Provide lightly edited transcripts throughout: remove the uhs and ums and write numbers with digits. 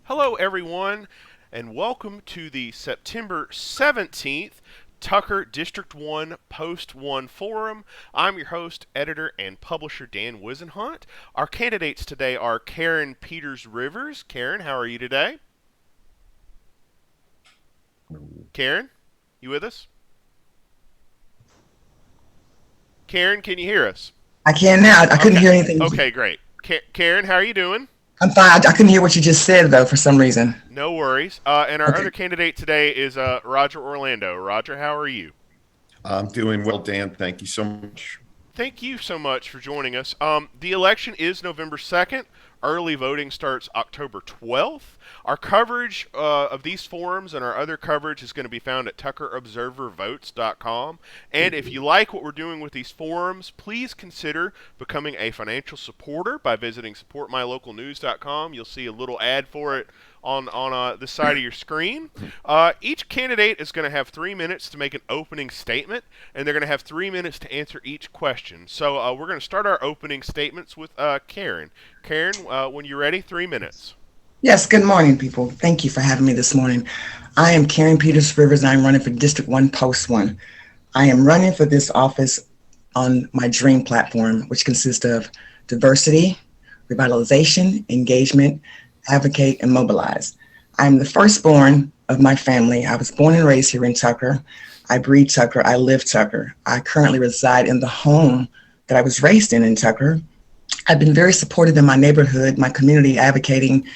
Hello, everyone, and welcome to the September 17th Tucker District 1 Post 1 Forum. I'm your host, editor, and publisher Dan Wisenhunt. Our candidates today are Karen Peters Rivers. Karen, how are you today? Karen, you with us? Karen, can you hear us? I can now. I couldn't Okay. hear anything. Okay, great. Karen, how are you doing? I'm fine. I couldn't hear what you just said though for some reason. No worries. And our Okay. other candidate today is Roger Orlando. Roger, how are you? I'm doing well, Dan. Thank you so much. Thank you so much for joining us. The election is November 2nd. Early voting starts October 12th. Our coverage of these forums and our other coverage is going to be found at tuckerobservervotes.com. And if you like what we're doing with these forums, please consider becoming a financial supporter by visiting supportmylocalnews.com. You'll see a little ad for it on the side of your screen. Each candidate is going to have 3 minutes to make an opening statement, and they're going to have 3 minutes to answer each question. So we're going to start our opening statements with Karen. Karen, when you're ready, 3 minutes. Yes, good morning, people. Thank you for having me this morning. I am Karen Peters Rivers. I'm running for District 1, Post 1. I am running for this office on my DREAM platform, which consists of diversity, revitalization, engagement, advocate, and mobilize. I'm the firstborn of my family. I was born and raised here in Tucker. I breathe Tucker. I live Tucker. I currently reside in the home that I was raised in Tucker. I've been very supportive in my neighborhood, my community, advocating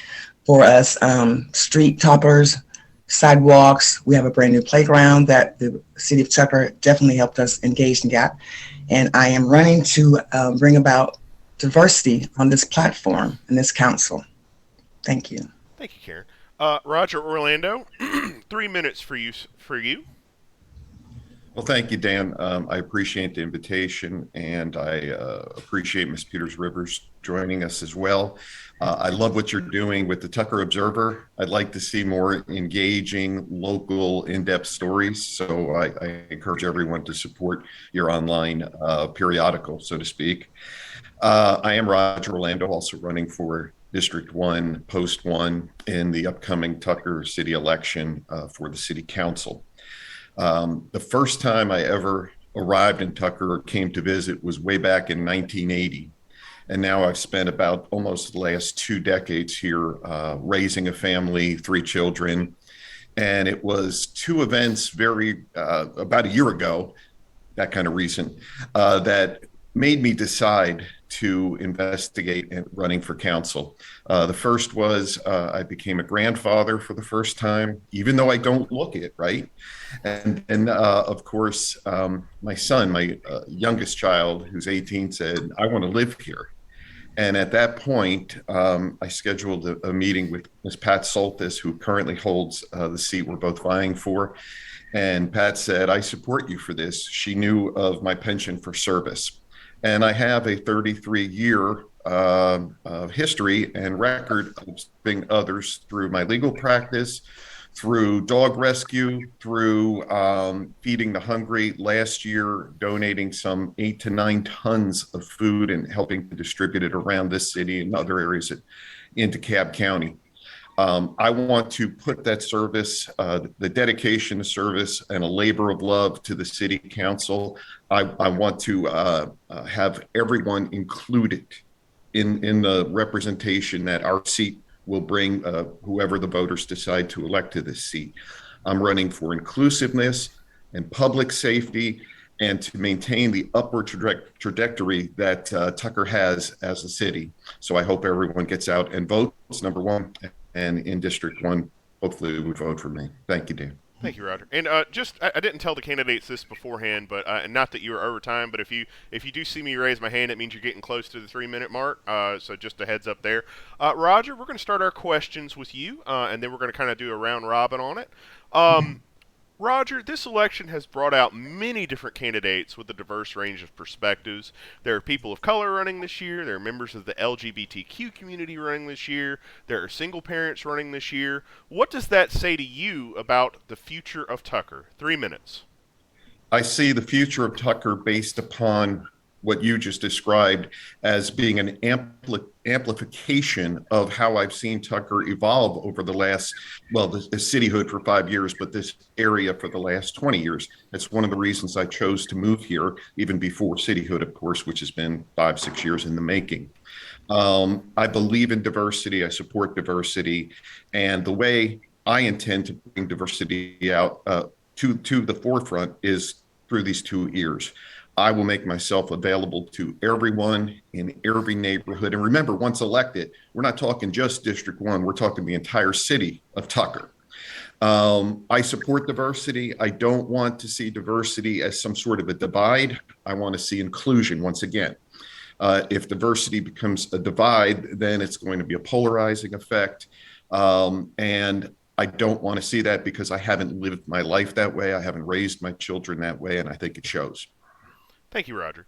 for us, street toppers, sidewalks. We have a brand new playground that the city of Tucker definitely helped us engage and get. And I am running to bring about diversity on this platform and this council. Thank you. Thank you, Karen. Roger Orlando, 3 minutes for you. Well, thank you, Dan. I appreciate the invitation, and I appreciate Ms. Peters Rivers joining us as well. I love what you're doing with the Tucker Observer. I'd like to see more engaging, local, in-depth stories. So I encourage everyone to support your online periodical, so to speak. I am Roger Orlando, also running for District 1, Post 1 in the upcoming Tucker City election for the City Council. The first time I ever arrived in Tucker or came to visit was way back in 1980. And now I've spent about almost the last 2 decades here raising a family, 3 children. And it was 2 events about a year ago, that kind of recent, that made me decide to investigate and running for council. The first was I became a grandfather for the first time, even though I don't look it, right? And of course, my son, my youngest child, who's 18, said, I want to live here. And at that point, I scheduled a meeting with Ms. Pat Soltis, who currently holds the seat we're both vying for. And Pat said, I support you for this. She knew of my penchant for service. And I have a 33-year history and record of serving others through my legal practice, through dog rescue, through feeding the hungry. Last year, donating some 8 to 9 tons of food and helping to distribute it around this city and other areas into Cobb County. I want to put that service, the dedication to service and a labor of love to the city council. I want to have everyone included in the representation that our seat will bring whoever the voters decide to elect to this seat. I'm running for inclusiveness and public safety and to maintain the upward trajectory that Tucker has as a city. So I hope everyone gets out and votes, number one, and in District 1, hopefully we vote for me. Thank you, Dan. Thank you, Roger. And I didn't tell the candidates this beforehand, but and not that you were over time, but if you do see me raise my hand, it means you're getting close to the 3 minute mark. So just a heads up there. Roger, we're going to start our questions with you, and then we're going to kind of do a round robin on it. Roger, this election has brought out many different candidates with a diverse range of perspectives. There are people of color running this year. There are members of the LGBTQ community running this year. There are single parents running this year. What does that say to you about the future of Tucker? 3 minutes. I see the future of Tucker based upon what you just described as being an amplification of how I've seen Tucker evolve over the last, well, the cityhood for 5 years, but this area for the last 20 years. That's one of the reasons I chose to move here, even before cityhood, of course, which has been 5, 6 years in the making. I believe in diversity. I support diversity. And the way I intend to bring diversity out to the forefront is through these 2 years. I will make myself available to everyone in every neighborhood. And remember, once elected, we're not talking just District 1, we're talking the entire city of Tucker. I support diversity. I don't want to see diversity as some sort of a divide. I want to see inclusion once again. If diversity becomes a divide, then it's going to be a polarizing effect. And I don't want to see that because I haven't lived my life that way. I haven't raised my children that way, and I think it shows. Thank you, Roger.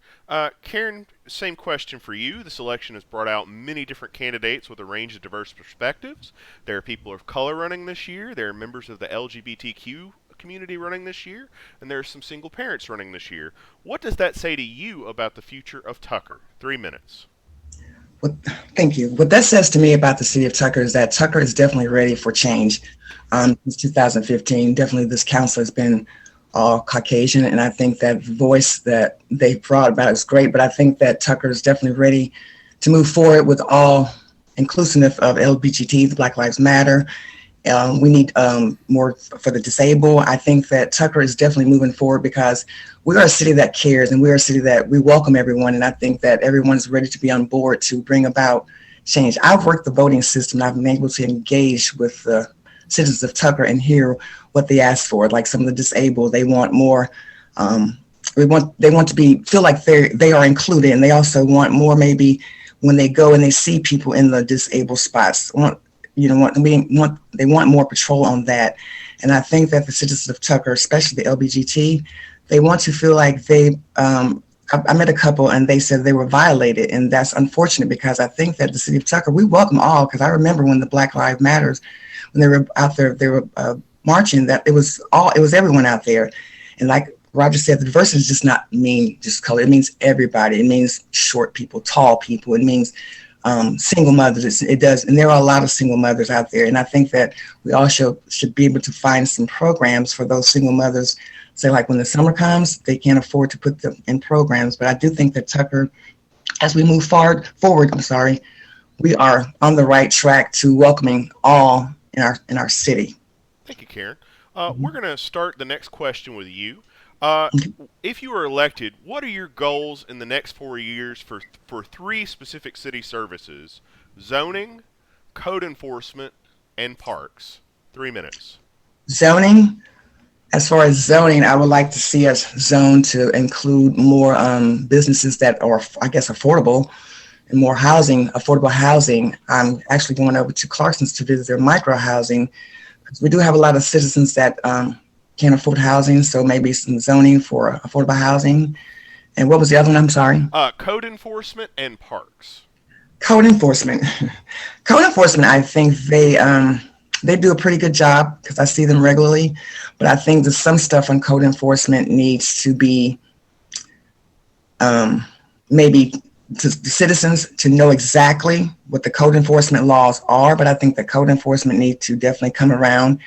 Karen, same question for you. This election has brought out many different candidates with a range of diverse perspectives. There are people of color running this year. There are members of the LGBTQ community running this year, and there are some single parents running this year. What does that say to you about the future of Tucker? 3 minutes. Well, thank you. What that says to me about the city of Tucker is that Tucker is definitely ready for change. Since 2015, definitely this council has been all Caucasian, and I think that voice that they brought about is great, but I think that Tucker is definitely ready to move forward with all inclusive of LGBT, the Black Lives Matter. We need more for the disabled. I think that Tucker is definitely moving forward because we are a city that cares, and we are a city that we welcome everyone, and I think that everyone's ready to be on board to bring about change. I've worked the voting system, and I've been able to engage with the citizens of Tucker and hear what they ask for. Like some of the disabled, they want more. They want to feel like they are included, and they also want more. Maybe when they go and they see people in the disabled spots, they want more patrol on that. And I think that the citizens of Tucker, especially the LGBT, they want to feel like I met a couple and they said they were violated, and that's unfortunate because I think that the city of Tucker, we welcome all, because I remember when the Black Lives Matters, when they were out there, they were marching, that it was everyone out there. And like Roger said, the diversity does just not mean just color. It means everybody. It means short people, tall people. It means single mothers. It does. And there are a lot of single mothers out there. And I think that we also should be able to find some programs for those single mothers. Say like when the summer comes, they can't afford to put them in programs. But I do think that Tucker, as we move forward, we are on the right track to welcoming all in our city. Thank you, Karen. We're going to start the next question with you. If you are elected, what are your goals in the next 4 years for 3 specific city services: zoning, code enforcement, and parks? 3 minutes. Zoning. As far as zoning, I would like to see us zone to include more businesses that are, I guess, affordable, and more housing, affordable housing. I'm actually going over to Clarkson's to visit their micro housing, because we do have a lot of citizens that can't afford housing, so maybe some zoning for affordable housing. And what was the other one? I'm sorry. Code enforcement and parks. Code enforcement. Code enforcement, I think they do a pretty good job because I see them regularly, but I think that some stuff on code enforcement needs to be maybe to the citizens to know exactly what the code enforcement laws are, but I think the code enforcement need to definitely come around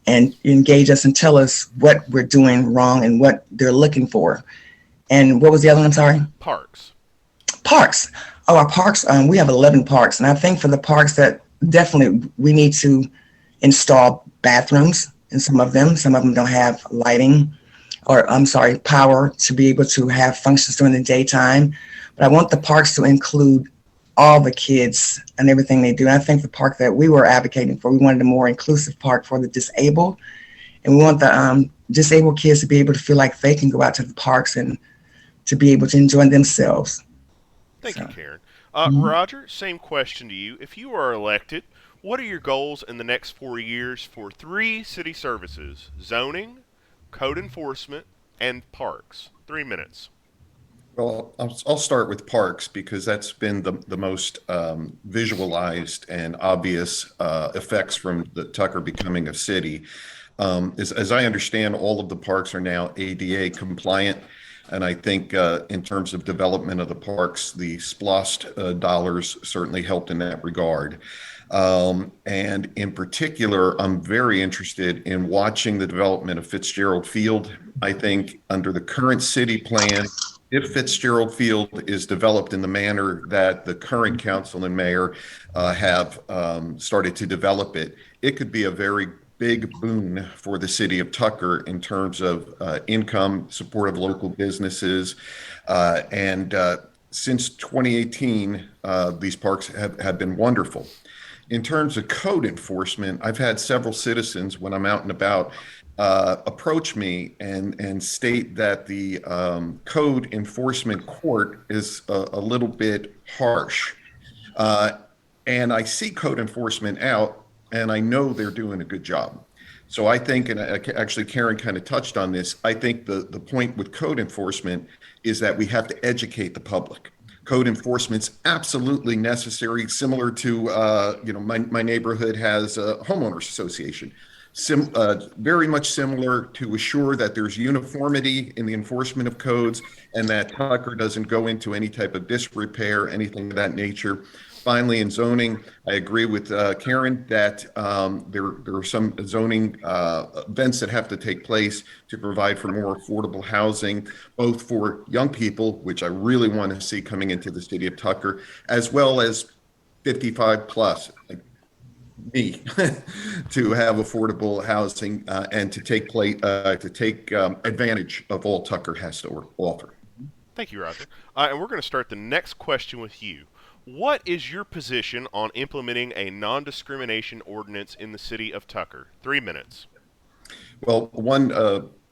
and engage us and tell us what we're doing wrong and what they're looking for. And what was the other one? I'm sorry? Parks. Parks. Oh, our parks, we have 11 parks. And I think for the parks that definitely we need to install bathrooms in some of them. Some of them don't have lighting or power to be able to have functions during the daytime. But I want the parks to include all the kids and everything they do. And I think the park that we were advocating for, we wanted a more inclusive park for the disabled. And we want the disabled kids to be able to feel like they can go out to the parks and to be able to enjoy themselves. Thank you, Karen. Roger, same question to you. If you are elected, what are your goals in the next 4 years for 3 city services: zoning, code enforcement, and parks? 3 minutes. Well, I'll start with parks because that's been the most visualized and obvious effects from the Tucker becoming a city. As I understand, all of the parks are now ADA compliant. And I think in terms of development of the parks, the SPLOST dollars certainly helped in that regard. And in particular, I'm very interested in watching the development of Fitzgerald Field. I think under the current city plan, if Fitzgerald Field is developed in the manner that the current council and mayor have started to develop it, it could be a very big boon for the city of Tucker in terms of income, support of local businesses, and since 2018, these parks have been wonderful. In terms of code enforcement, I've had several citizens when I'm out and about approach me and state that the code enforcement court is a little bit harsh. Uh, and I see code enforcement out, and I know they're doing a good job. So I think, and actually Karen kind of touched on this, I think the point with code enforcement is that we have to educate the public. Code enforcement's absolutely necessary, similar to, my neighborhood has a homeowners association. Very much similar to assure that there's uniformity in the enforcement of codes and that Tucker doesn't go into any type of disrepair, anything of that nature. Finally, in zoning, I agree with Karen that there are some zoning events that have to take place to provide for more affordable housing, both for young people, which I really want to see coming into the city of Tucker, as well as 55 plus, like me, to have affordable housing and to take advantage of all Tucker has to offer. Thank you, Roger. And we're going to start the next question with you. What is your position on implementing a non-discrimination ordinance in the city of Tucker? 3 minutes. Well, one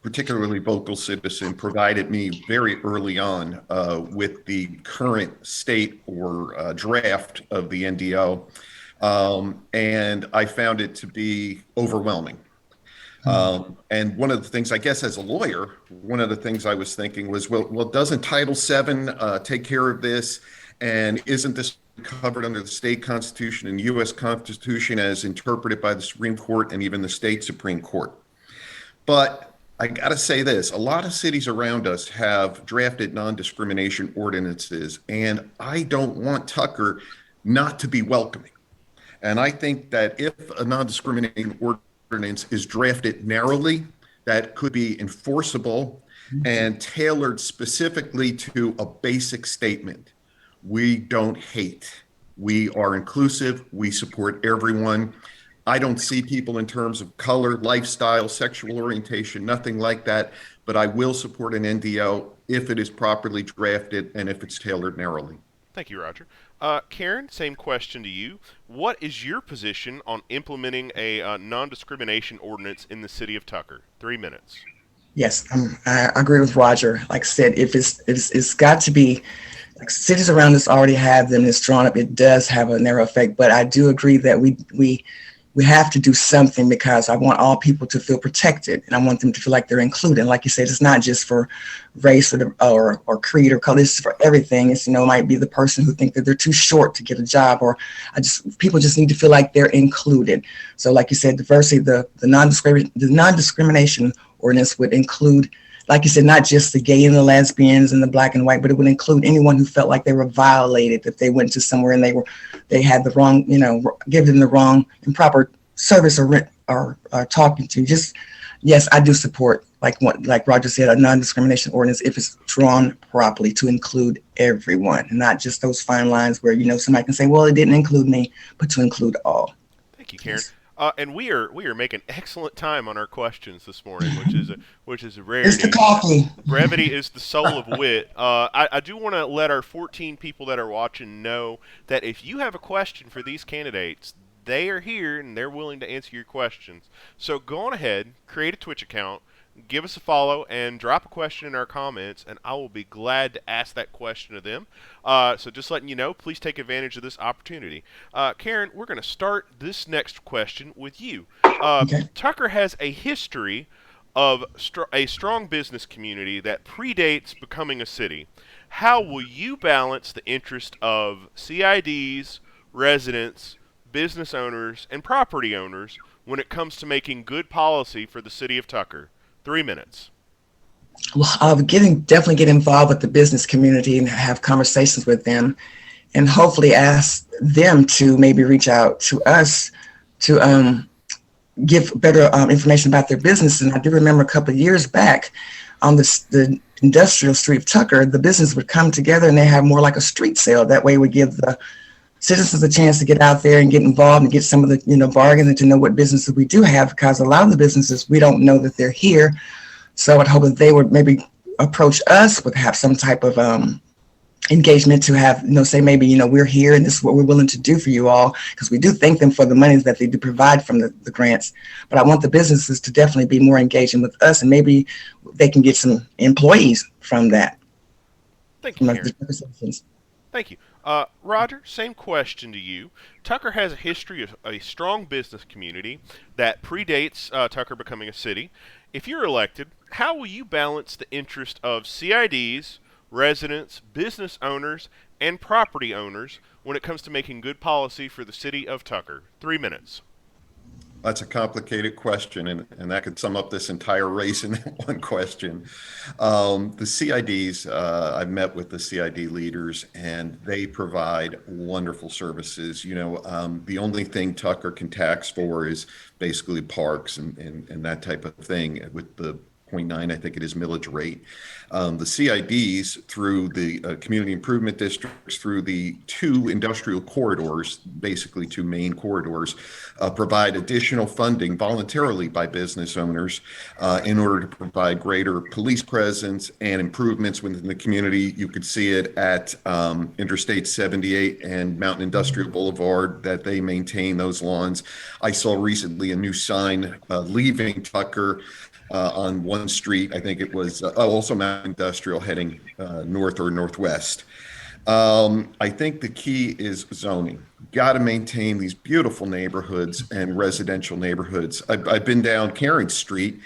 particularly vocal citizen provided me very early on with the current state or draft of the NDO, and I found it to be overwhelming. And one of the things, I guess, as a lawyer, one of the things I was thinking was, well, doesn't Title VII take care of this? And isn't this covered under the state constitution and U.S. Constitution as interpreted by the Supreme Court and even the state Supreme Court? But I got to say this, a lot of cities around us have drafted non-discrimination ordinances, and I don't want Tucker not to be welcoming. And I think that if a non-discriminating ordinance is drafted narrowly, that could be enforceable and tailored specifically to a basic statement. We don't hate. We are inclusive. We support everyone. I don't see people in terms of color, lifestyle, sexual orientation, nothing like that. But I will support an NDO if it is properly drafted and if it's tailored narrowly. Thank you, Roger. Karen, same question to you. What is your position on implementing a non-discrimination ordinance in the city of Tucker? 3 minutes. Yes, I agree with Roger. Like I said, if it's got to be, like cities around us already have them, it's drawn up, it does have a narrow effect. But I do agree that we have to do something, because I want all people to feel protected, and I want them to feel like they're included. Like you said, it's not just for race or creed or color. It's for everything. It's, it might be the person who think that they're too short to get a job, or people just need to feel like they're included. So like you said, diversity, the non-discrimination ordinance would include, like you said, not just the gay and the lesbians and the black and white, but it would include anyone who felt like they were violated if they went to somewhere and they had the wrong, given the wrong improper service or talking to. Just, yes, I do support, like Roger said, a non-discrimination ordinance if it's drawn properly to include everyone, not just those fine lines where, somebody can say, well, it didn't include me, but to include all. Thank you, Karen. Yes. And we are making excellent time on our questions this morning, which is a rarity. It's the coffee. Brevity is the soul of wit. I do want to let our 14 people that are watching know that if you have a question for these candidates, they are here and they're willing to answer your questions. So go on ahead, create a Twitch account, give us a follow, and drop a question in our comments, and I will be glad to ask that question to them. So just letting you know, please take advantage of this opportunity. Karen, we're going to start this next question with you. Okay. Tucker has a history of a strong business community that predates becoming a city. How will you balance the interest of CIDs, residents, business owners, and property owners when it comes to making good policy for the city of Tucker? 3 minutes. Well, definitely get involved with the business community and have conversations with them, and hopefully ask them to maybe reach out to us to give better information about their business. And I do remember a couple of years back on the industrial street of Tucker, the business would come together and they have more like a street sale. That way we give the citizens a chance to get out there and get involved and get some of the, bargains, and to know what businesses we do have, because a lot of the businesses, we don't know that they're here. So I'd hope that they would maybe approach us with have some type of engagement to have, say maybe, we're here and this is what we're willing to do for you all, because we do thank them for the money that they do provide from the grants. But I want the businesses to definitely be more engaging with us, and maybe they can get some employees from that. Thank you, Karen. Thank you. Roger, same question to you. Tucker has a history of a strong business community that predates Tucker becoming a city. If you're elected, how will you balance the interest of CIDs, residents, business owners, and property owners when it comes to making good policy for the city of Tucker? 3 minutes. That's a complicated question, and that could sum up this entire race in that one question. The CIDs, I've met with the CID leaders, and they provide wonderful services. The only thing Tucker can tax for is basically parks and that type of thing, with the 0.9, I think it is, millage rate. The CIDs, through the community improvement districts, through the 2 industrial corridors, basically 2 main corridors, provide additional funding voluntarily by business owners in order to provide greater police presence and improvements within the community. You could see it at Interstate 78 and Mountain Industrial Boulevard, that they maintain those lawns. I saw recently a new sign leaving Tucker on one street. I think it was also Mountain Industrial, heading north or northwest. I think the key is zoning. Got to maintain these beautiful neighborhoods and residential neighborhoods. I've been down Caring Street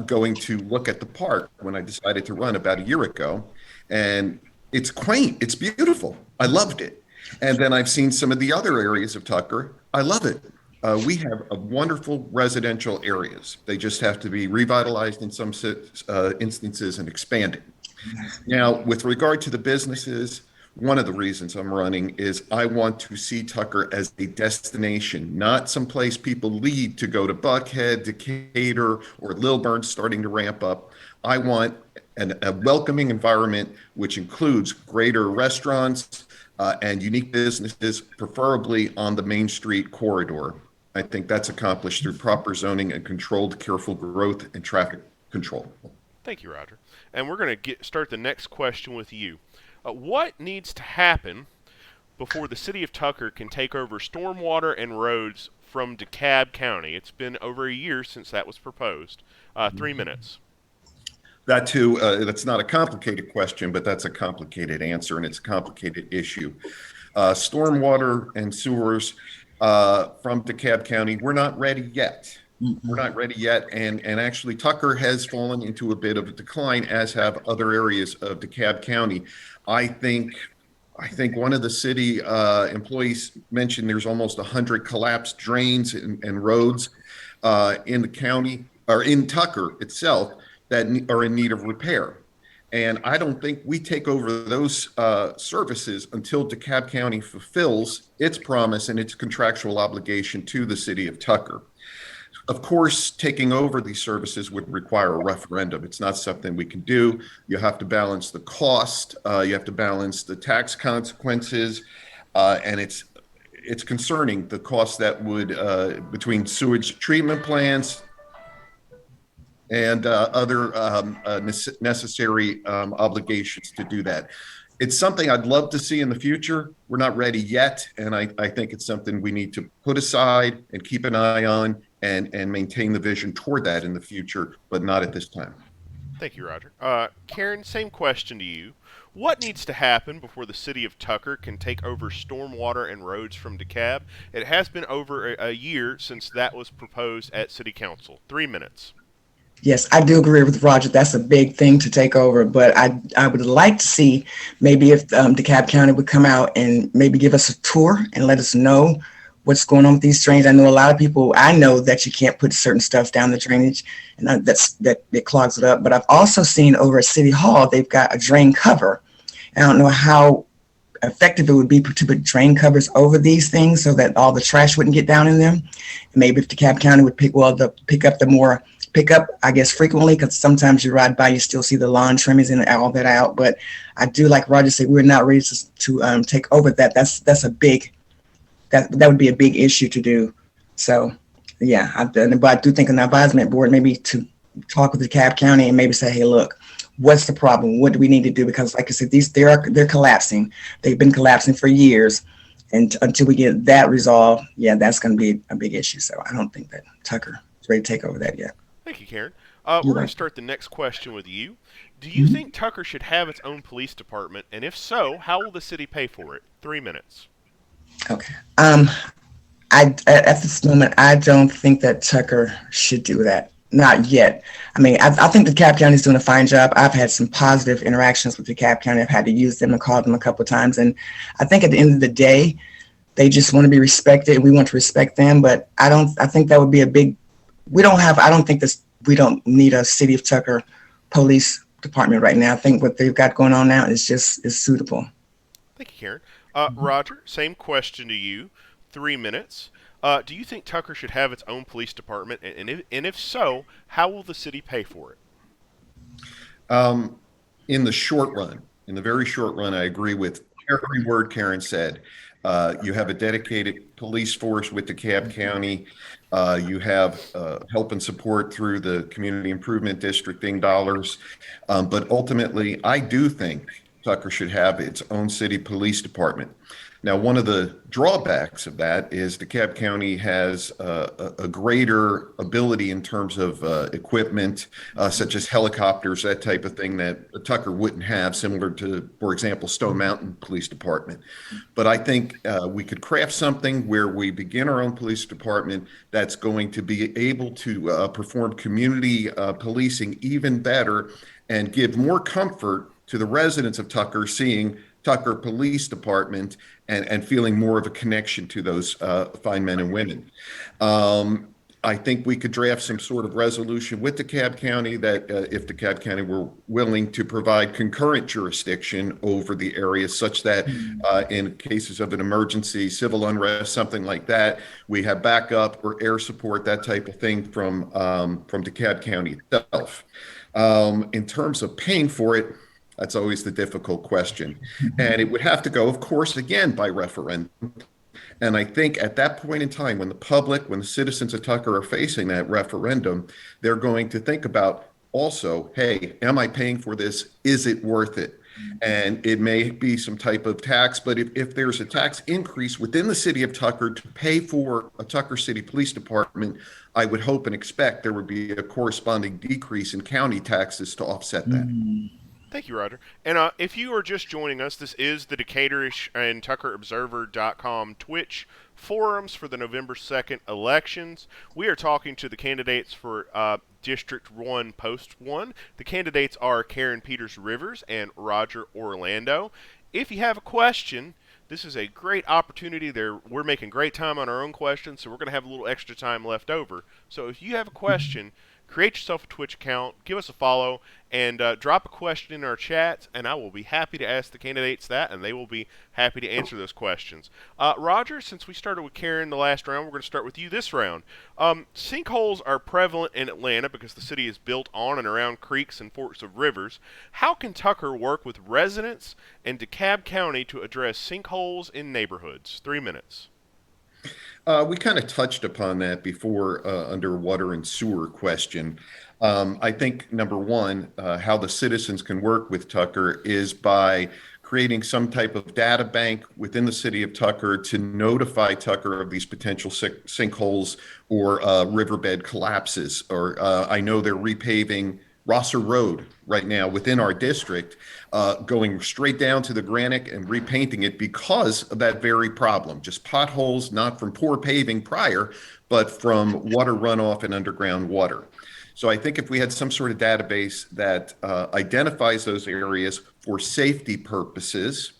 going to look at the park when I decided to run about a year ago, and it's quaint. It's beautiful. I loved it. And then I've seen some of the other areas of Tucker. I love it. We have wonderful residential areas. They just have to be revitalized in some instances and expanded. Now, with regard to the businesses, one of the reasons I'm running is I want to see Tucker as a destination, not some place people leave to go to Buckhead, Decatur, or Lilburn starting to ramp up. I want a welcoming environment, which includes greater restaurants and unique businesses, preferably on the Main Street corridor. I think that's accomplished through proper zoning and controlled, careful growth and traffic control. Thank you, Roger. And we're going to start the next question with you. What needs to happen before the city of Tucker can take over stormwater and roads from DeKalb County? It's been over a year since that was proposed. 3 minutes. That too, that's not a complicated question, but that's a complicated answer, and it's a complicated issue. Stormwater and sewers from DeKalb County, we're not ready yet. We're not ready yet, and actually Tucker has fallen into a bit of a decline, as have other areas of DeKalb County. I think one of the city employees mentioned there's almost 100 collapsed drains and roads in the county, or in Tucker itself, that are in need of repair. And I don't think we take over those services until DeKalb County fulfills its promise and its contractual obligation to the city of Tucker. Of course, taking over these services would require a referendum. It's not something we can do. You have to balance the cost. You have to balance the tax consequences. And it's concerning, the cost that would, between sewage treatment plants and other necessary obligations to do that. It's something I'd love to see in the future. We're not ready yet, and I think it's something we need to put aside and keep an eye on and maintain the vision toward that in the future, but not at this time. Thank you, Roger. Karen, same question to you. What needs to happen before the city of Tucker can take over stormwater and roads from DeKalb? It has been over a year since that was proposed at City Council. 3 minutes. Yes, I do agree with Roger. That's a big thing to take over, but I would like to see maybe if DeKalb County would come out and maybe give us a tour and let us know what's going on with these drains. I know a lot of people, I know that you can't put certain stuff down the drainage, and that it clogs it up. But I've also seen over at City Hall, they've got a drain cover. I don't know how effective it would be to put drain covers over these things so that all the trash wouldn't get down in them. And maybe if DeKalb County would pick up, I guess, frequently, because sometimes you ride by, you still see the lawn trimmings and all that out. But I do, like Roger said, we're not ready to take over that. That's a big, that would be a big issue to do. So yeah, but I do think an advisement board, maybe to talk with DeKalb County and maybe say, hey, look, what's the problem? What do we need to do? Because like I said, they're collapsing. They've been collapsing for years. And until we get that resolved, yeah, that's going to be a big issue. So I don't think that Tucker is ready to take over that yet. Thank you, Karen. We're going to start the next question with you. Do you think Tucker should have its own police department? And if so, how will the city pay for it? 3 minutes. Okay. At this moment, I don't think that Tucker should do that. Not yet. I mean, I think DeKalb County is doing a fine job. I've had some positive interactions with DeKalb County. I've had to use them and call them a couple of times. And I think at the end of the day, they just want to be respected, and we want to respect them. But I think that would be a big, we don't need a City of Tucker police department right now. I think what they've got going on now is suitable. Thank you, Karen. Roger, same question to you. 3 minutes. Do you think Tucker should have its own police department? And if so, how will the city pay for it? In the short run, in the very short run, I agree with every word Karen said. You have a dedicated police force with DeKalb County. You have help and support through the community improvement districting dollars. But ultimately, I do think Tucker should have its own city police department. Now, one of the drawbacks of that is DeKalb County has a greater ability in terms of equipment, such as helicopters, that type of thing that Tucker wouldn't have, similar to, for example, Stone Mountain Police Department. But I think we could craft something where we begin our own police department that's going to be able to perform community policing even better and give more comfort to the residents of Tucker seeing Tucker Police Department and feeling more of a connection to those fine men and women. I think we could draft some sort of resolution with DeKalb County that if DeKalb County were willing to provide concurrent jurisdiction over the area, such that in cases of an emergency, civil unrest, something like that, we have backup or air support, that type of thing from DeKalb County itself. In terms of paying for it, that's always the difficult question. And it would have to go, of course, again, by referendum. And I think at that point in time, when the citizens of Tucker are facing that referendum, they're going to think about also, hey, am I paying for this? Is it worth it? And it may be some type of tax, but if there's a tax increase within the city of Tucker to pay for a Tucker City Police Department, I would hope and expect there would be a corresponding decrease in county taxes to offset that. Thank you, Roger. And if you are just joining us, this is the Decatur-ish and TuckerObserver.com Twitch forums for the November 2nd elections. We are talking to the candidates for District 1, Post 1. The candidates are Karen Peters Rivers and Roger Orlando. If you have a question, this is a great opportunity. We're making great time on our own questions, so we're going to have a little extra time left over. So if you have a question, create yourself a Twitch account, give us a follow, and drop a question in our chat, and I will be happy to ask the candidates that, and they will be happy to answer those questions. Roger, since we started with Karen the last round, we're going to start with you this round. Sinkholes are prevalent in Atlanta because the city is built on and around creeks and forks of rivers. How can Tucker work with residents in DeKalb County to address sinkholes in neighborhoods? 3 minutes. We kind of touched upon that before under water and sewer question. I think, number one, how the citizens can work with Tucker is by creating some type of data bank within the city of Tucker to notify Tucker of these potential sinkholes or riverbed collapses. Or I know they're repaving Rosser Road right now within our district, going straight down to the Granite and repainting it because of that very problem. Just potholes, not from poor paving prior, but from water runoff and underground water. So I think if we had some sort of database that identifies those areas for safety purposes,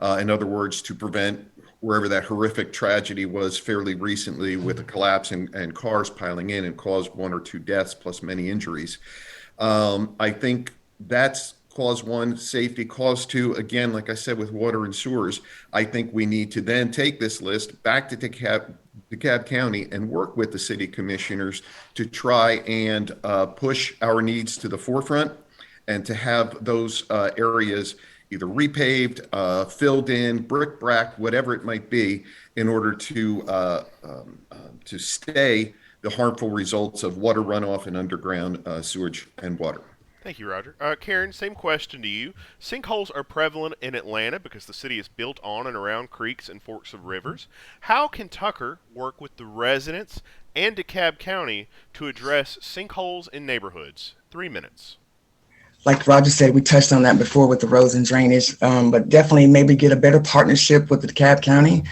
in other words, to prevent wherever that horrific tragedy was fairly recently with a collapse and cars piling in and caused 1 or 2 deaths plus many injuries. I think that's cause one, safety. Cause two, again, like I said, with water and sewers, I think we need to then take this list back to DeKalb County and work with the city commissioners to try and push our needs to the forefront and to have those areas either repaved, filled in, brick-bracked, whatever it might be, in order to stay the harmful results of water runoff and underground sewage and water. Thank you, Roger. Karen, same question to you. Sinkholes are prevalent in Atlanta because the city is built on and around creeks and forks of rivers. How can Tucker work with the residents and DeKalb County to address sinkholes in neighborhoods? 3 minutes. Like Roger said, we touched on that before with the roads and drainage, but definitely maybe get a better partnership with the DeKalb County.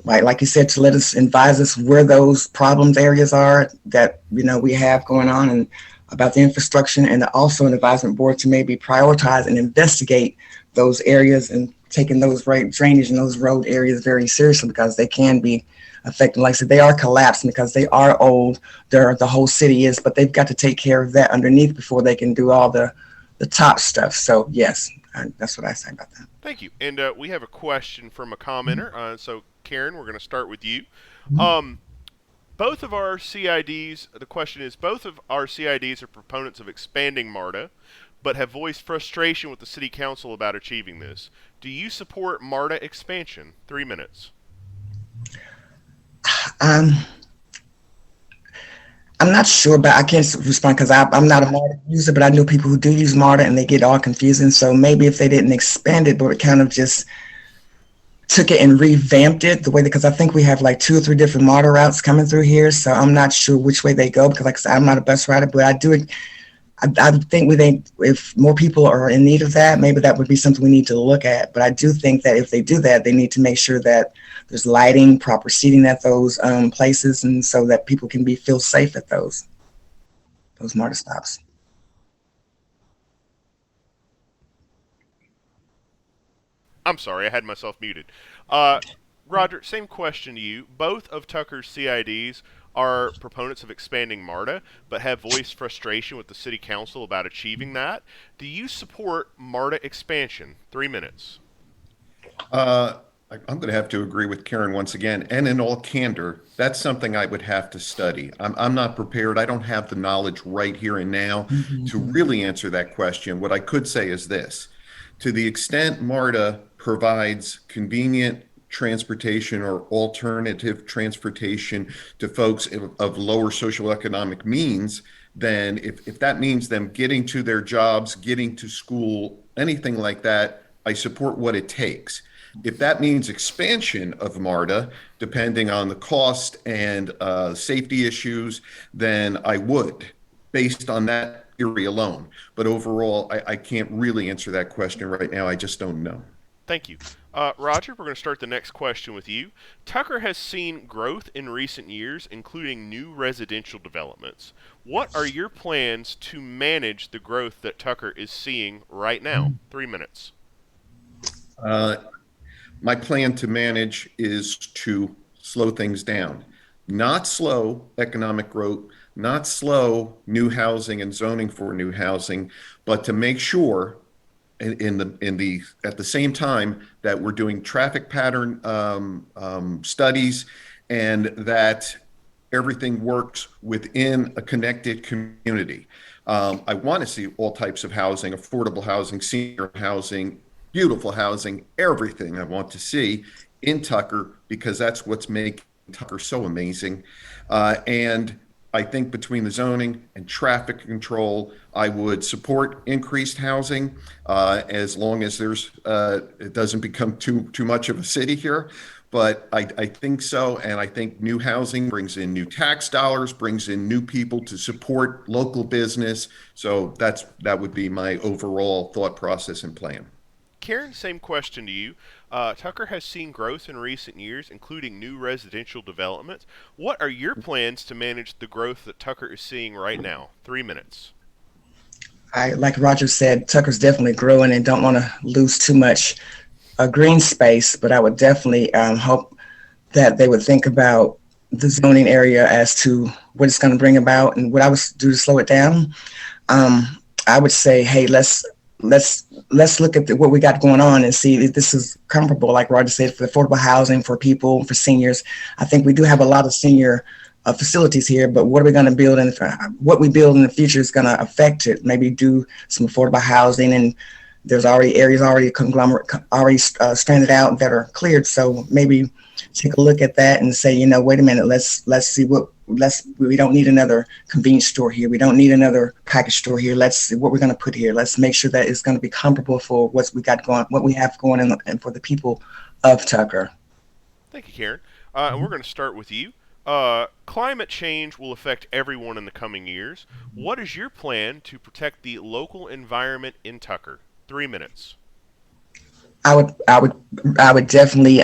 Right, like you said, to let us advise us where those problems areas are that we have going on, and about the infrastructure, and also an advisement board to maybe prioritize and investigate those areas and taking those drainage and those road areas very seriously, because they can be affected. Like I said, they are collapsing because they are old. The whole city is, but they've got to take care of that underneath before they can do all the top stuff. So yes, that's what I say about that. Thank you. And we have a question from a commenter. So Karen, we're going to start with you. Both of our CIDs, the question is, both of our CIDs are proponents of expanding MARTA, but have voiced frustration with the City Council about achieving this. Do you support MARTA expansion? 3 minutes. I'm not sure, but I can't respond because I'm not a MARTA user, but I know people who do use MARTA and they get all confusing. So maybe if they didn't expand it, but it kind of just took it and revamped it the way, because I think we have like 2 or 3 different MARTA routes coming through here. So I'm not sure which way they go, because like I said, I'm not a bus rider, but I think if more people are in need of that, maybe that would be something we need to look at. But I do think that if they do that, they need to make sure that there's lighting, proper seating at those places, and so that people can feel safe at those MARTA stops. I'm sorry, I had myself muted. Roger, same question to you. Both of Tucker's CIDs are proponents of expanding MARTA, but have voiced frustration with the City Council about achieving that. Do you support MARTA expansion? 3 minutes. I'm going to have to agree with Karen once again, and in all candor, that's something I would have to study. I'm not prepared. I don't have the knowledge right here and now to really answer that question. What I could say is this: to the extent MARTA provides convenient transportation or alternative transportation to folks of lower socioeconomic means, then if that means them getting to their jobs, getting to school, anything like that, I support what it takes. If that means expansion of MARTA, depending on the cost and safety issues, then I would, based on that theory alone. But overall, I can't really answer that question right now. I just don't know. Thank you. Roger, we're going to start the next question with you. Tucker has seen growth in recent years, including new residential developments. What are your plans to manage the growth that Tucker is seeing right now? 3 minutes. My plan to manage is to slow things down. Not slow economic growth, not slow new housing and zoning for new housing, but to make sure at the same time that we're doing traffic pattern studies, and that everything works within a connected community. I want to see all types of housing, affordable housing, senior housing, beautiful housing, everything I want to see in Tucker, because that's what's making Tucker so amazing. And I think between the zoning and traffic control, I would support increased housing as long as it doesn't become too much of a city here. But I think so, and I think new housing brings in new tax dollars, brings in new people to support local business. So that would be my overall thought process and plan. Karen, same question to you. Tucker has seen growth in recent years, including new residential developments. What are your plans to manage the growth that Tucker is seeing right now? 3 minutes. Like Roger said, Tucker's definitely growing and don't want to lose too much a green space, but I would definitely hope that they would think about the zoning area as to what it's going to bring about and what I would do to slow it down. I would say, hey, let's look at what we got going on and see if this is comparable, like Roger said, for affordable housing for people, for seniors. I think we do have a lot of senior facilities here, but what are we going to build in? What we build in the future is going to affect it. Maybe do some affordable housing, and there's already areas already conglomerate already stranded out that are cleared. So maybe take a look at that and say, wait a minute, let's see we don't need another convenience store here. We don't need another package store here. Let's see what we're going to put here. Let's make sure that it's going to be comparable for what we have going in, and for the people of Tucker. Thank you, Karen. And we're going to start with you. Climate change will affect everyone in the coming years. What is your plan to protect the local environment in Tucker? 3 minutes. I would definitely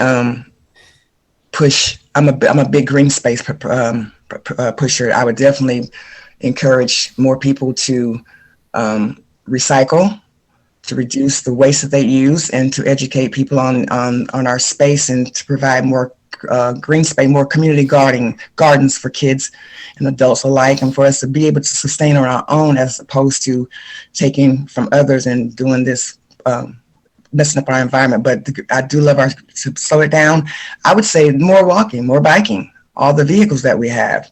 push. I'm a big green space pusher. I would definitely encourage more people to recycle, to reduce the waste that they use, and to educate people on our space, and to provide more green space, more community gardens for kids and adults alike, and for us to be able to sustain on our own as opposed to taking from others and doing this, messing up our environment. But I do love to slow it down. I would say more walking, more biking, all the vehicles that we have.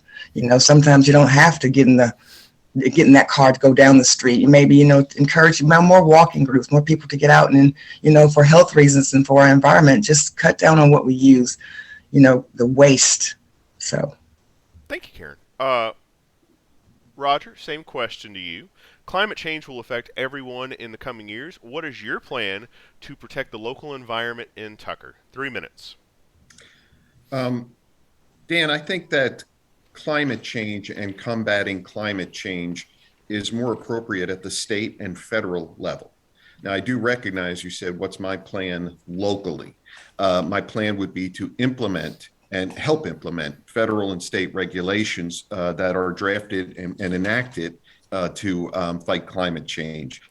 Sometimes you don't have to get in that car to go down the street. You maybe, encourage more walking groups, more people to get out and, for health reasons and for our environment, just cut down on what we use, the waste. So. Thank you, Karen. Roger, same question to you. Climate change will affect everyone in the coming years. What is your plan to protect the local environment in Tucker? 3 minutes. Dan, I think that climate change and combating climate change is more appropriate at the state and federal level. Now, I do recognize you said, what's my plan locally? My plan would be to implement and help implement federal and state regulations that are drafted and enacted to fight climate change.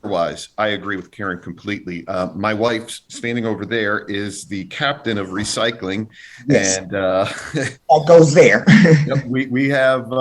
Otherwise, I agree with Karen completely. My wife, standing over there, is the captain of recycling. Yes. And that goes there. Yep, we have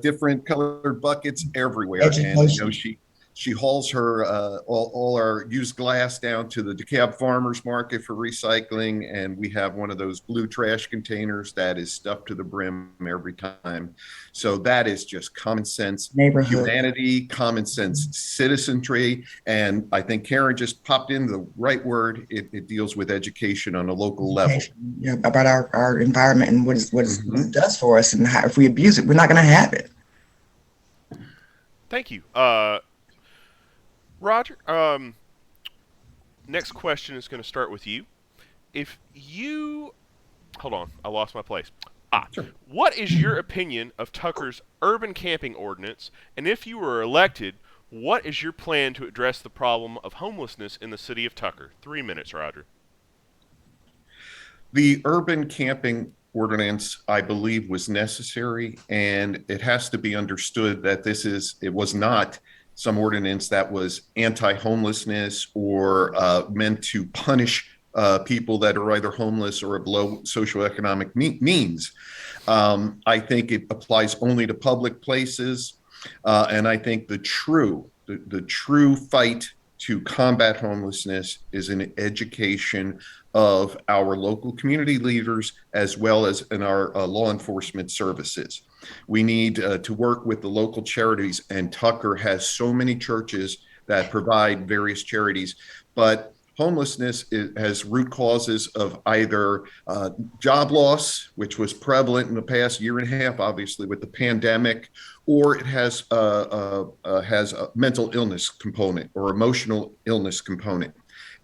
different colored buckets everywhere. Education. And she hauls her all our used glass down to the DeKalb Farmers Market for recycling, and we have one of those blue trash containers that is stuffed to the brim every time. So that is just common sense humanity, common sense citizenry, and I think Karen just popped in the right word. It deals with education on a local level. Yeah, about our environment and what it does for us, and how, if we abuse it, we're not going to have it. Thank you. Roger, next question is going to start with you. Hold on, I lost my place. Sure. What is your opinion of Tucker's urban camping ordinance? And if you were elected, what is your plan to address the problem of homelessness in the city of Tucker? 3 minutes, Roger. The urban camping ordinance, I believe, was necessary, and it has to be understood that it was not some ordinance that was anti-homelessness or meant to punish people that are either homeless or below socioeconomic means. I think it applies only to public places, and I think the true fight to combat homelessness is an education of our local community leaders as well as in our law enforcement services. We need to work with the local charities, and Tucker has so many churches that provide various charities, but homelessness has root causes of either job loss, which was prevalent in the past year and a half, obviously with the pandemic, or it has a mental illness component or emotional illness component.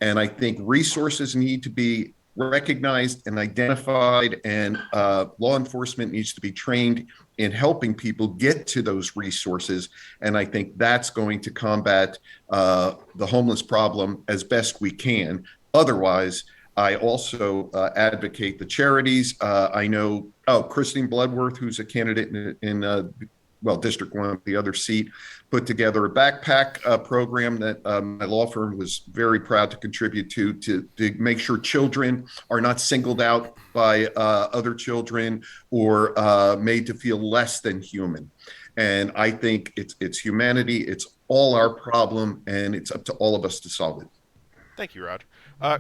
And I think resources need to be recognized and identified, and law enforcement needs to be trained in helping people get to those resources. And I think that's going to combat the homeless problem as best we can. Otherwise, I also advocate the charities. I know Christine Bloodworth, who's a candidate in District 1, the other seat, put together a backpack program that my law firm was very proud to contribute to make sure children are not singled out by other children or made to feel less than human. And I think it's humanity, it's all our problem, and it's up to all of us to solve it. Thank you, Roger.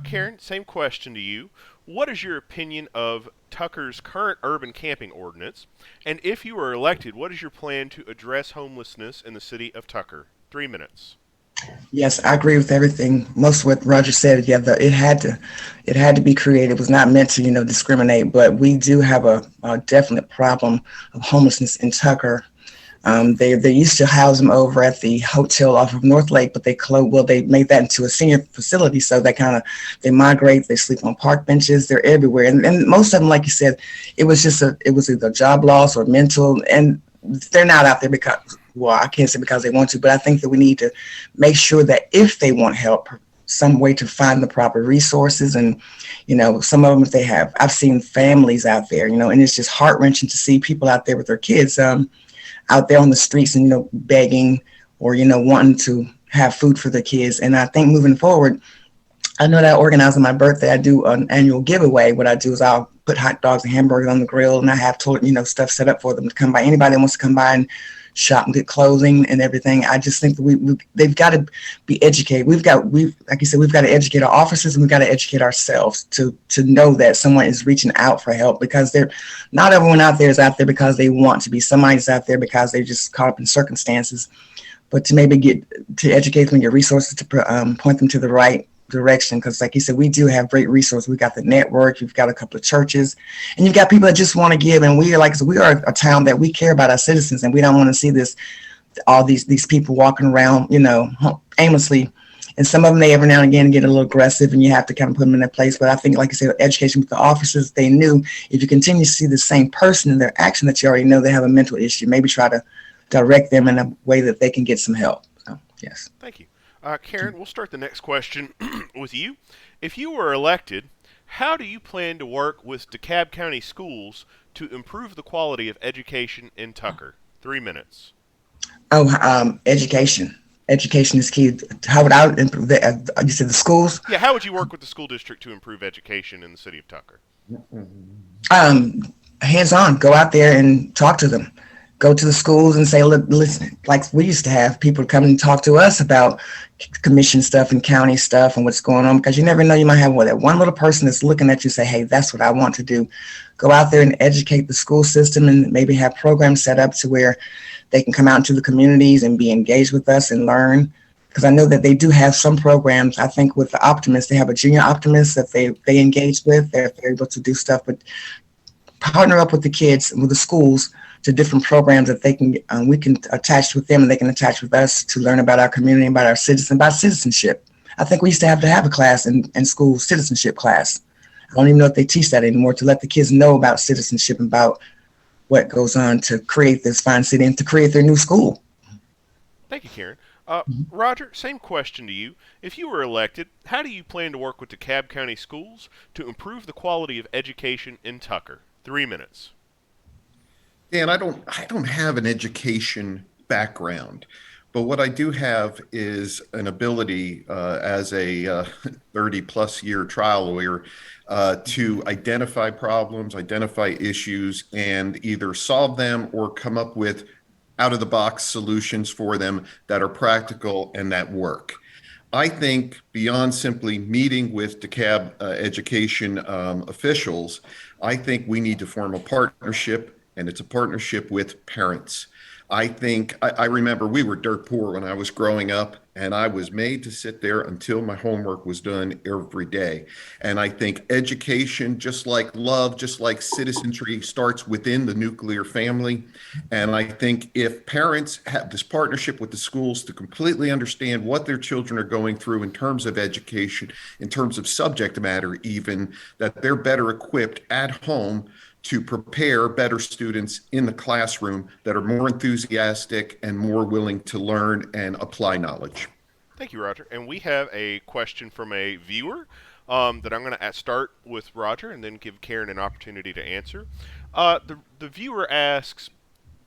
Karen, same question to you. What is your opinion of Tucker's current urban camping ordinance? And if you are elected, what is your plan to address homelessness in the city of Tucker? 3 minutes. Yes, I agree with everything. Most of what Roger said. Yeah, it had to be created. It was not meant to, discriminate. But we do have a definite problem of homelessness in Tucker. They used to house them over at the hotel off of North Lake, but they closed. Well, they made that into a senior facility, so they migrate. They sleep on park benches. They're everywhere, and most of them, like you said, it was either job loss or mental, and they're not out there because, well, I can't say because they want to, but I think that we need to make sure that if they want help, some way to find the proper resources. And some of them, if they have, I've seen families out there, and it's just heart-wrenching to see people out there with their kids out there on the streets and begging or wanting to have food for their kids. And I think moving forward, I know that I organize on my birthday, I do an annual giveaway. What I do is I'll put hot dogs and hamburgers on the grill, and I have stuff set up for them to come by. Anybody that wants to come by and shop and get clothing and everything. I just think that they've got to be educated. Like you said, we've got to educate our officers, and we've got to educate ourselves to know that someone is reaching out for help, because not everyone out there is out there because they want to be. Somebody's out there because they just caught up in circumstances. But to maybe to educate them and get resources to point them to the right direction, because like you said, we do have great resources. We got the network, you've got a couple of churches, and you've got people that just want to give. And we are a town that we care about our citizens, and we don't want to see all these people walking around aimlessly. And some of them, they every now and again get a little aggressive, and you have to kind of put them in their place. But I think, like I said, education with the officers, they knew if you continue to see the same person in their action that you already know they have a mental issue, maybe try to direct them in a way that they can get some help. So yes. Thank you. Karen, we'll start the next question with you. If you were elected, how do you plan to work with DeKalb County Schools to improve the quality of education in Tucker? 3 minutes. Education. Education is key. How would I improve you said the schools? Yeah, how would you work with the school district to improve education in the city of Tucker? Hands-on. Go out there and talk to them. Go to the schools and say, look, listen, like we used to have people come and talk to us about commission stuff and county stuff and what's going on, because you never know, you might have that one little person that's looking at you say, hey, that's what I want to do. Go out there and educate the school system, and maybe have programs set up to where they can come out into the communities and be engaged with us and learn. Because I know that they do have some programs. I think with the optimists, they have a junior optimist that they engage with. They're able to do stuff, but partner up with the kids and with the schools to different programs that we can attach with them, and they can attach with us to learn about our community, about our citizens, about citizenship. I think we used to have a class in school, citizenship class. I don't even know if they teach that anymore, to let the kids know about citizenship, about what goes on to create this fine city and to create their new school. Thank you, Karen. Roger, same question to you. If you were elected, how do you plan to work with DeKalb County Schools to improve the quality of education in Tucker? 3 minutes. Dan, I don't have an education background, but what I do have is an ability as a 30-plus year trial lawyer to identify problems, identify issues, and either solve them or come up with out-of-the-box solutions for them that are practical and that work. I think beyond simply meeting with DeKalb education officials, I think we need to form a partnership, and it's a partnership with parents. I remember we were dirt poor when I was growing up, and I was made to sit there until my homework was done every day. And I think education, just like love, just like citizenry, starts within the nuclear family. And I think if parents have this partnership with the schools to completely understand what their children are going through in terms of education, in terms of subject matter even, that they're better equipped at home to prepare better students in the classroom that are more enthusiastic and more willing to learn and apply knowledge. Thank you, Roger. And we have a question from a viewer that I'm going to start with Roger and then give Karen an opportunity to answer. The viewer asks,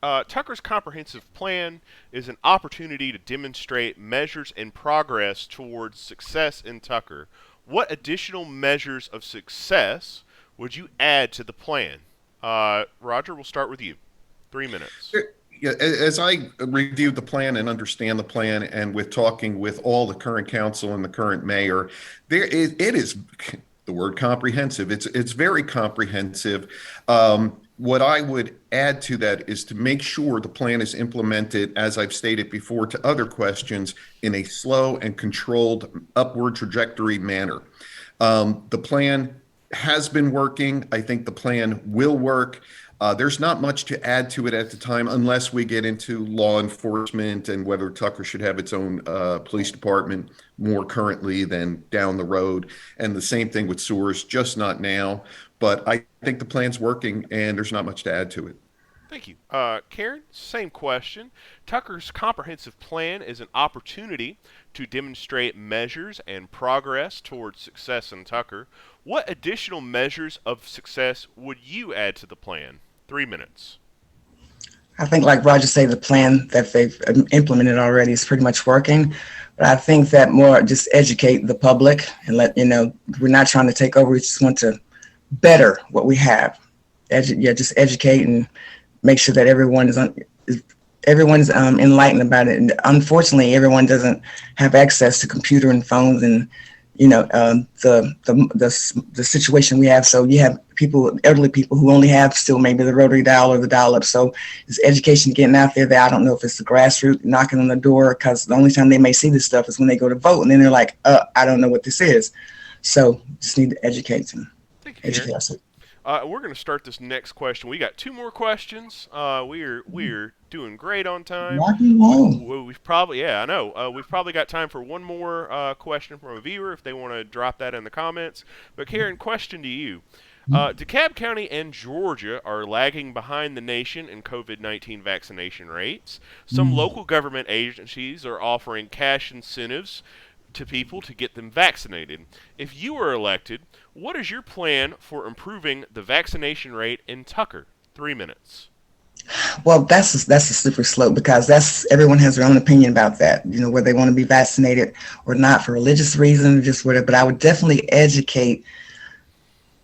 Tucker's comprehensive plan is an opportunity to demonstrate measures and progress towards success in Tucker. What additional measures of success would you add to the plan? Roger, we'll start with you. 3 minutes. Yeah, as I reviewed the plan and understand the plan, and with talking with all the current council and the current mayor, it is the word comprehensive. It's very comprehensive. What I would add to that is to make sure the plan is implemented, as I've stated before to other questions, in a slow and controlled upward trajectory manner. The plan has been working. I think the plan will work. There's not much to add to it at the time, unless we get into law enforcement and whether Tucker should have its own police department more currently than down the road. And the same thing with sewers, just not now. But I think the plan's working, and there's not much to add to it. Thank you. Karen, same question. Tucker's comprehensive plan is an opportunity to demonstrate measures and progress towards success in Tucker. What additional measures of success would you add to the plan? 3 minutes. I think, like Roger said, the plan that they've implemented already is pretty much working. But I think that more just educate the public and let, we're not trying to take over. We just want to better what we have. Just educate and make sure that everyone's enlightened about it. And unfortunately, everyone doesn't have access to computer and phones and the situation we have. So you have elderly people who only have still maybe the rotary dial or the dial up. So it's education getting out there that I don't know if it's the grassroots knocking on the door, because the only time they may see this stuff is when they go to vote, and then they're like, I don't know what this is. So just need to educate them. Educate us. We're going to start this next question. We got 2 more questions. We're doing great on time. We've probably, I know. We've probably got time for one more question from a viewer if they want to drop that in the comments. But Karen, question to you. DeKalb County and Georgia are lagging behind the nation in COVID-19 vaccination rates. Some local government agencies are offering cash incentives to people to get them vaccinated. If you are elected, what is your plan for improving the vaccination rate in Tucker? 3 minutes. Well, that's a slippery slope, because everyone has their own opinion about that, whether they want to be vaccinated or not for religious reasons, just whatever. But I would definitely educate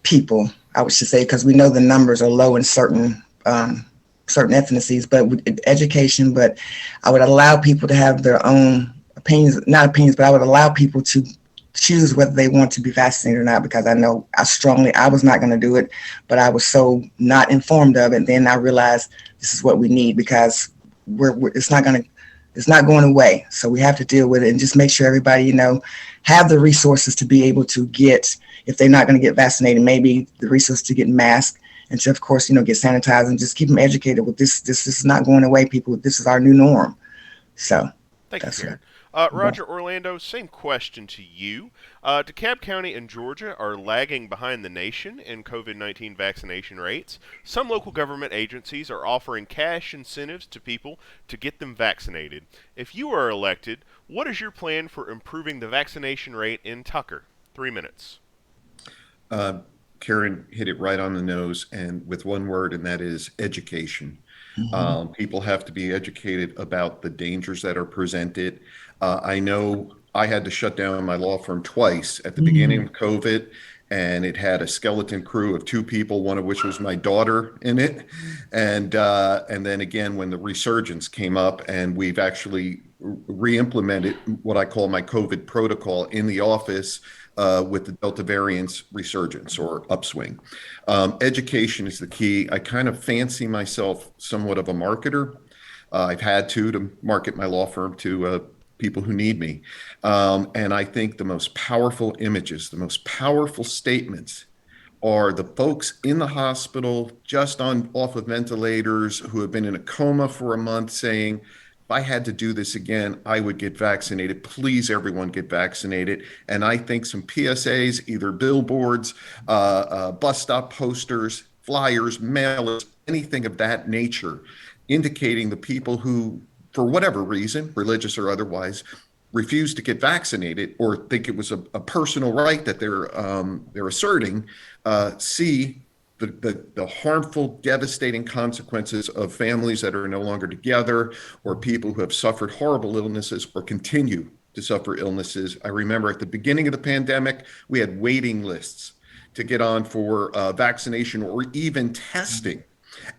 people, I would say, because we know the numbers are low in certain ethnicities, but with education. But I would allow people to have their own opinions, not opinions, but I would allow people to choose whether they want to be vaccinated or not, because I know I was not going to do it, but I was so not informed of it. Then I realized this is what we need, because it's not going away. So we have to deal with it and just make sure everybody, have the resources to be able to get, if they're not going to get vaccinated, maybe the resources to get masks and to, of course, get sanitized, and just keep them educated with this. This is not going away, people. This is our new norm. So thank you, Karen. Roger Orlando, same question to you. DeKalb County and Georgia are lagging behind the nation in COVID-19 vaccination rates. Some local government agencies are offering cash incentives to people to get them vaccinated. If you are elected, what is your plan for improving the vaccination rate in Tucker? 3 minutes. Karen hit it right on the nose, and with one word, and that is education. People have to be educated about the dangers that are presented. I know I had to shut down my law firm twice at the beginning of COVID, and it had a skeleton crew of 2 people, one of which was my daughter in it. And then again, when the resurgence came up, and we've actually re-implemented what I call my COVID protocol in the office with the Delta variant's resurgence or upswing. Education is the key. I kind of fancy myself somewhat of a marketer. I've had to market my law firm to people who need me. And I think the most powerful images, the most powerful statements are the folks in the hospital just off of ventilators who have been in a coma for a month saying, if I had to do this again, I would get vaccinated. Please, everyone get vaccinated. And I think some PSAs, either billboards, bus stop posters, flyers, mailers, anything of that nature, indicating the people who, for whatever reason, religious or otherwise, refuse to get vaccinated or think it was a personal right that they're asserting, see the harmful, devastating consequences of families that are no longer together, or people who have suffered horrible illnesses or continue to suffer illnesses. I remember at the beginning of the pandemic, we had waiting lists to get on for vaccination or even testing.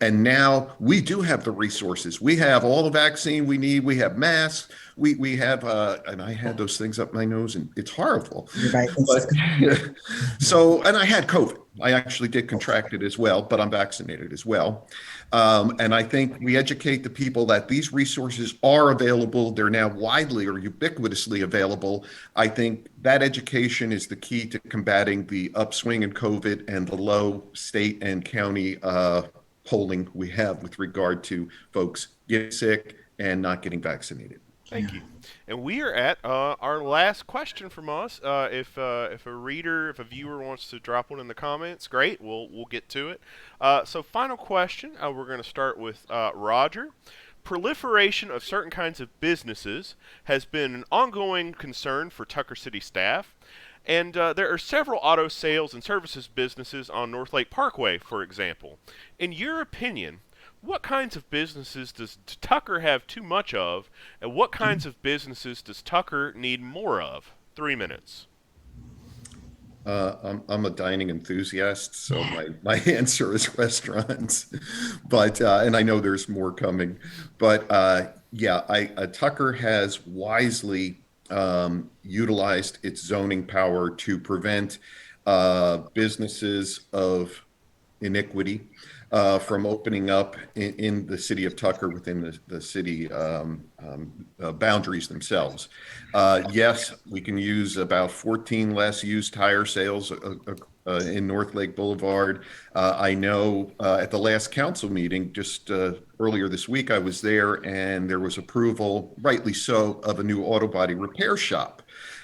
And now we do have the resources. We have all the vaccine we need. We have masks. We have, and I had those things up my nose, and it's horrible. Everybody thinks But it's so, and I had COVID. I actually did contract it as well, but I'm vaccinated as well. And I think we educate the people that these resources are available. They're now widely or ubiquitously available. I think that education is the key to combating the upswing in COVID and the low state and county polling we have with regard to folks getting sick and not getting vaccinated. Thank you. And we are at our last question from us. If a reader, if a viewer wants to drop one in the comments, great. We'll get to it. So final question. We're going to start with Roger. Proliferation of certain kinds of businesses has been an ongoing concern for Tucker City staff. And there are several auto sales and services businesses on North Lake Parkway, for example. In your opinion, what kinds of businesses does Tucker have too much of, and what kinds of businesses does Tucker need more of? 3 minutes. I'm a dining enthusiast, so my answer is restaurants. But and I know there's more coming. But Tucker has wisely utilized its zoning power to prevent businesses of iniquity from opening up in the city of Tucker within the city boundaries themselves. Yes, we can use about 14 less used tire sales in North Lake Boulevard. I know at the last council meeting just earlier this week, I was there, and there was approval, rightly so, of a new auto body repair shop.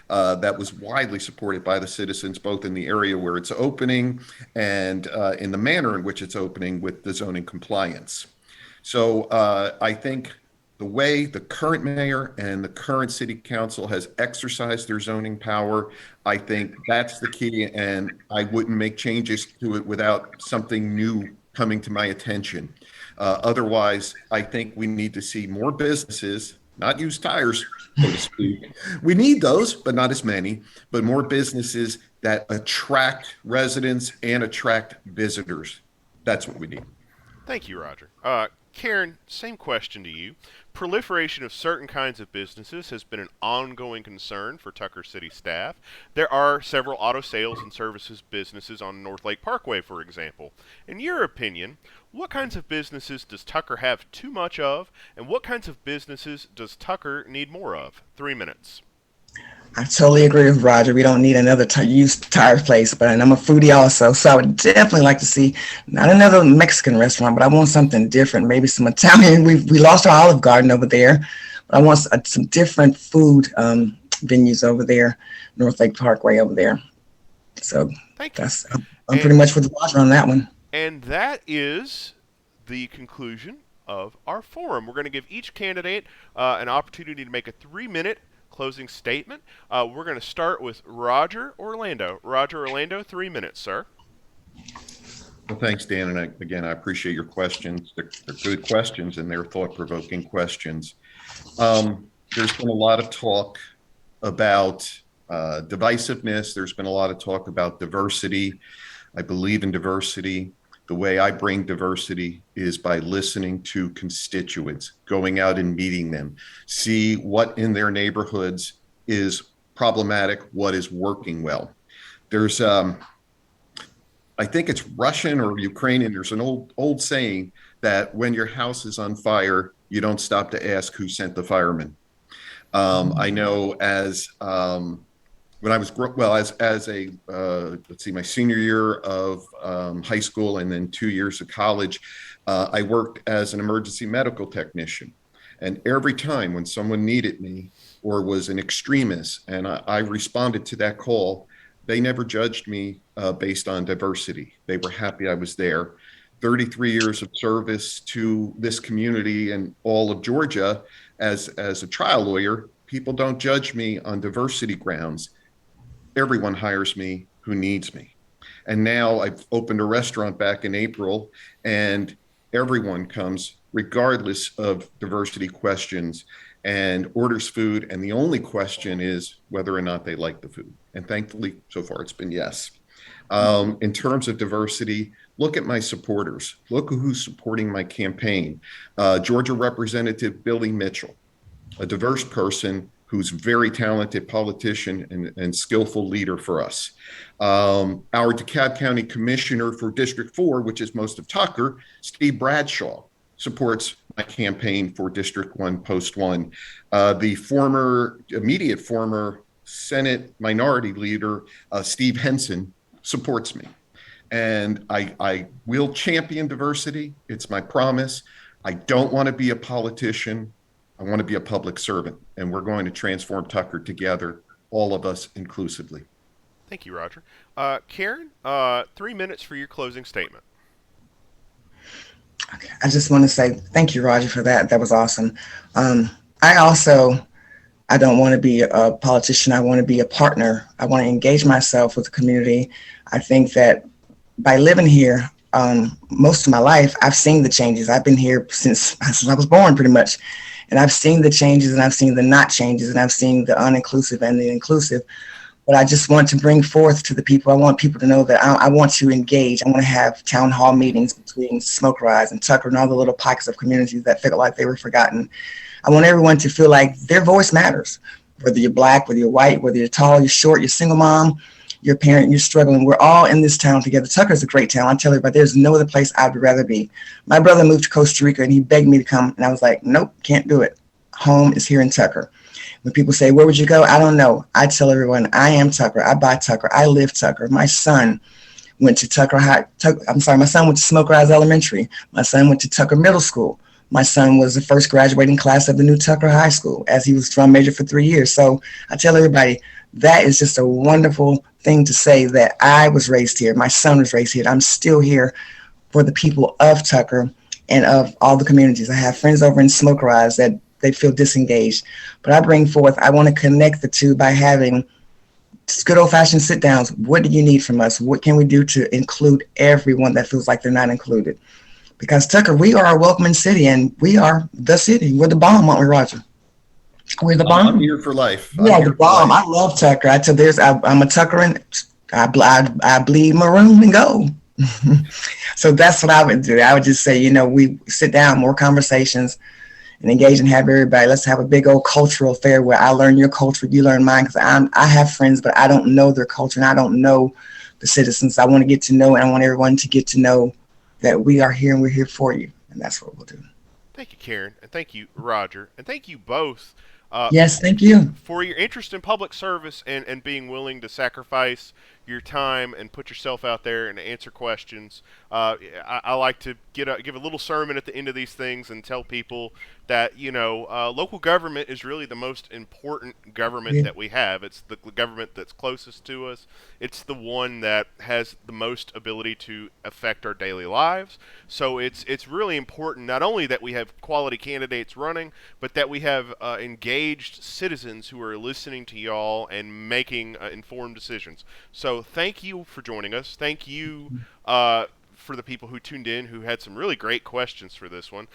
That was widely supported by the citizens, both in the area where it's opening and in the manner in which it's opening with the zoning compliance. So I think the way the current mayor and the current city council has exercised their zoning power, I think that's the key, and I wouldn't make changes to it without something new coming to my attention. Otherwise, I think we need to see more businesses, not used tires, so to speak. We need those, but not as many, but more businesses that attract residents and attract visitors. That's what we need. Thank you, Roger. Karen, same question to you. Proliferation of certain kinds of businesses has been an ongoing concern for Tucker City staff. There are several auto sales and services businesses on North Lake Parkway, for example. In your opinion, what kinds of businesses does Tucker have too much of, and what kinds of businesses does Tucker need more of? 3 minutes. I totally agree with Roger. We don't need another used tire place, but I'm a foodie also, so I would definitely like to see not another Mexican restaurant, but I want something different, maybe some Italian. We lost our Olive Garden over there, but I want some different food venues over there, North Lake Parkway over there. So I'm pretty much with Roger on that one. And that is the conclusion of our forum. We're going to give each candidate an opportunity to make a 3-minute closing statement. We're going to start with Roger Orlando. Roger Orlando, 3 minutes, sir. Well, thanks, Dan. And again, I appreciate your questions. They're good questions, and they're thought-provoking questions. There's been a lot of talk about divisiveness. There's been a lot of talk about diversity. I believe in diversity. The way I bring diversity is by listening to constituents, going out and meeting them, see what in their neighborhoods is problematic, what is working well. There's, I think it's Russian or Ukrainian, there's an old saying that when your house is on fire, you don't stop to ask who sent the firemen. I know as when I was my senior year of high school and then 2 years of college, I worked as an emergency medical technician. And every time when someone needed me or was an extremist and I responded to that call, they never judged me based on diversity. They were happy I was there. 33 years of service to this community and all of Georgia as a trial lawyer. People don't judge me on diversity grounds. Everyone hires me who needs me. And now I've opened a restaurant back in April, and everyone comes, regardless of diversity questions, and orders food. And the only question is whether or not they like the food. And thankfully, so far, it's been yes. In terms of diversity, look at my supporters. Look who's supporting my campaign. Georgia Representative Billy Mitchell, a diverse person who's very talented politician and skillful leader for us. Our DeKalb County Commissioner for District 4, which is most of Tucker, Steve Bradshaw, supports my campaign for District 1, Post 1. The immediate former Senate Minority Leader, Steve Henson, supports me. And I will champion diversity. It's my promise. I don't want to be a politician. I want to be a public servant, and we're going to transform Tucker together, all of us inclusively. Thank you, Roger. Karen, 3 minutes for your closing statement. Okay. I just want to say thank you, Roger, for that. That was awesome. I don't want to be a politician. I want to be a partner. I want to engage myself with the community. I think that by living here most of my life, I've seen the changes. I've been here since I was born, pretty much. And I've seen the changes, and I've seen the not changes, and I've seen the uninclusive and the inclusive. But I just want to bring forth to the people. I want people to know that I want to engage. I want to have town hall meetings between Smoke Rise and Tucker and all the little pockets of communities that felt like they were forgotten. I want everyone to feel like their voice matters, whether you're Black, whether you're white, whether you're tall, you're short, you're single mom, you're a parent, you're struggling. We're all in this town together. Tucker's a great town. I tell everybody, there's no other place I'd rather be. My brother moved to Costa Rica, and he begged me to come, and I was like, nope, can't do it. Home is here in Tucker. When people say, where would you go? I don't know. I tell everyone, I am Tucker. I buy Tucker. I live Tucker. My son went to my son went to Smoke Rise Elementary. My son went to Tucker Middle School. My son was the first graduating class of the new Tucker High School, as he was drum major for 3 years. So I tell everybody, that is just a wonderful thing to say, that I was raised here. My son was raised here. I'm still here for the people of Tucker and of all the communities. I have friends over in Smoke Rise that they feel disengaged. But I want to connect the two by having just good old-fashioned sit-downs. What do you need from us? What can we do to include everyone that feels like they're not included? Because Tucker, we are a welcoming city, and we are the city. We're the bomb, aren't we, Roger? We're the bomb. I'm here for life. Yeah, the bomb. I love Tucker. I'm a Tuckeran. I bleed maroon and gold. So that's what I would do. I would just say, we sit down, more conversations, and engage and have everybody. Let's have a big old cultural fair where I learn your culture, you learn mine, because I have friends, but I don't know their culture, and I don't know the citizens. I want to get to know, and I want everyone to get to know that we are here and we're here for you, and that's what we'll do. Thank you, Karen, and thank you, Roger, and thank you both. Yes, thank you. For your interest in public service and being willing to sacrifice your time and put yourself out there and answer questions. I like to give a little sermon at the end of these things and tell people that, local government is really the most important government that we have. It's the government that's closest to us. It's the one that has the most ability to affect our daily lives. So it's really important not only that we have quality candidates running, but that we have engaged citizens who are listening to y'all and making informed decisions. So thank you for joining us. Thank you for the people who tuned in, who had some really great questions for this one.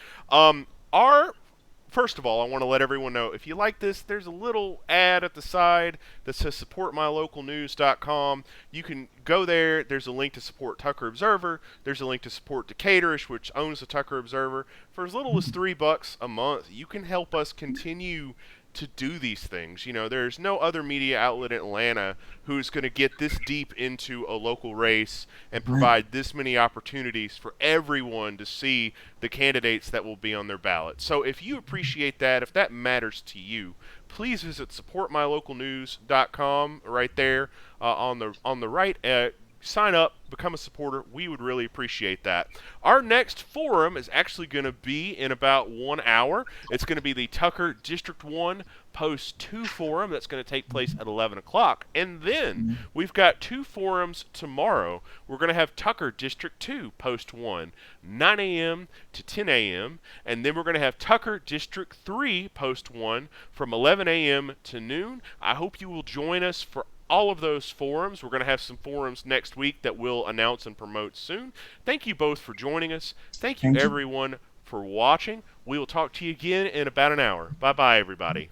First of all, I want to let everyone know, if you like this, there's a little ad at the side that says supportmylocalnews.com. You can go there. There's a link to support Tucker Observer. There's a link to support Decatur-ish, which owns the Tucker Observer. For as little as $3 a month, you can help us continue to do these things. There's no other media outlet in Atlanta who's going to get this deep into a local race and provide this many opportunities for everyone to see the candidates that will be on their ballot. So if you appreciate that, if that matters to you, please visit supportmylocalnews.com right there on the right. Sign up, become a supporter. We would really appreciate that. Our next forum is actually going to be in about 1 hour. It's going to be the Tucker District 1 Post 2 forum. That's going to take place at 11 o'clock. And then we've got 2 forums tomorrow. We're going to have Tucker District 2 Post 1, 9 a.m. to 10 a.m. And then we're going to have Tucker District 3 Post 1 from 11 a.m. to noon. I hope you will join us for all of those forums. We're going to have some forums next week that we'll announce and promote soon. Thank you both for joining us. Thank you, Thank you. everyone, for watching. We will talk to you again in about an hour. Bye-bye, everybody.